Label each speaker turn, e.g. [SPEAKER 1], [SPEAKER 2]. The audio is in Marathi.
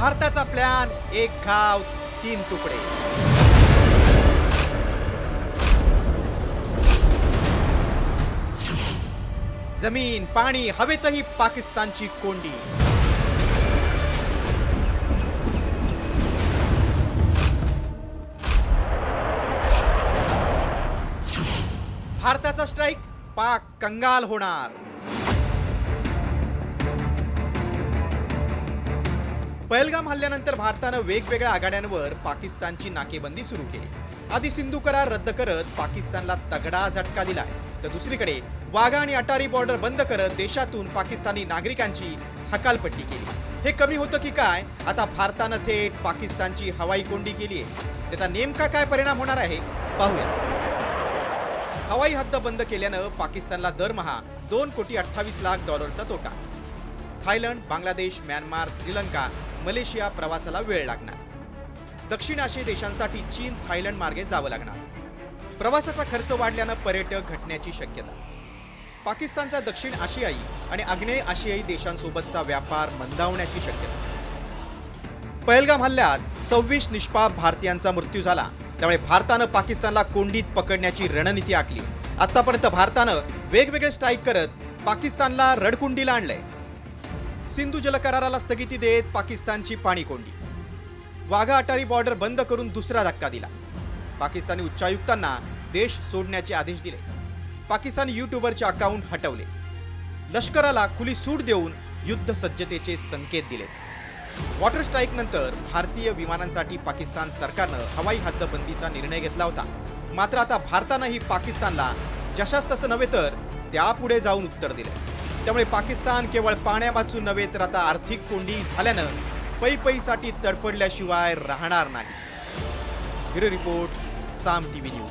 [SPEAKER 1] भारताचा प्लॅन, एक घाव तीन तुकडे. जमीन पाणी हवेतही पाकिस्तानची कोंडी. भारताचा स्ट्राईक, पाक कंगाल होणार. पहलगाम हल्ल्यानंतर भारतानं वेगवेगळ्या आघाड्यांवर पाकिस्तानची नाकेबंदी सुरू केली. आधी सिंधू करार रद्द करत पाकिस्तानला तगडा झटका दिला, तर दुसरीकडे वाघा आणि अटारी बॉर्डर बंद करत देशातून पाकिस्तानी नागरिकांची हकालपट्टी केली. हे कमी होतं की काय? आता भारतानं थेट पाकिस्तानची हवाई कोंडी केली आहे. त्याचा नेमका काय परिणाम होणार आहे पाहूया. हवाई हद्द बंद केल्यानं पाकिस्तानला दरमहा $2,28,00,000 तोटा. Thailand, Bangladesh, Myanmar, Sri Lanka, Malaysia प्रवासाला वेळ लागणार. दक्षिण आशियाई देशांसाठी चीन, थायलंड मार्गे जावं लागणार. प्रवासाचा खर्च वाढल्यानं पर्यटक घटण्याची शक्यता. पाकिस्तानचा दक्षिण आशियाई आणि आग्नेय आशियाई देशांसोबतचा व्यापार मंदावण्याची शक्यता. पहलगाम हल्ल्यात 26 निष्पाप भारतीयांचा मृत्यू झाला. त्यामुळे भारतानं पाकिस्तानला कोंडीत पकडण्याची रणनीती आखली. आतापर्यंत भारतानं वेगवेगळे स्ट्राईक करत पाकिस्तानला रडकुंडीला आणलंय. सिंधू जलकराराला स्थगिती देत पाकिस्तानची पाणी कोंडी. वाघा अटारी बॉर्डर बंद करून दुसरा धक्का दिला. पाकिस्तानी उच्चायुक्तांना देश सोडण्याचे आदेश दिले. पाकिस्तानी युट्यूबरचे अकाउंट हटवले. लष्कराला खुली सूट देऊन युद्ध सज्जतेचे संकेत दिले. वॉटर स्ट्राईक नंतर भारतीय विमानांसाठी पाकिस्तान सरकारनं हवाई हद्दबंदीचा निर्णय घेतला होता. मात्र आता भारतानंही पाकिस्तानला जशास तसं नव्हे तर त्यापुढे जाऊन उत्तर दिलं. त्यामुळे पाकिस्तान केवळ पाण्यावाचून नव्हे तर आता आर्थिक कोंडी झाल्यानं पैसाठी तडफडल्याशिवाय राहणार नाही. ब्युरो रिपोर्ट, साम टीव्ही न्यूज.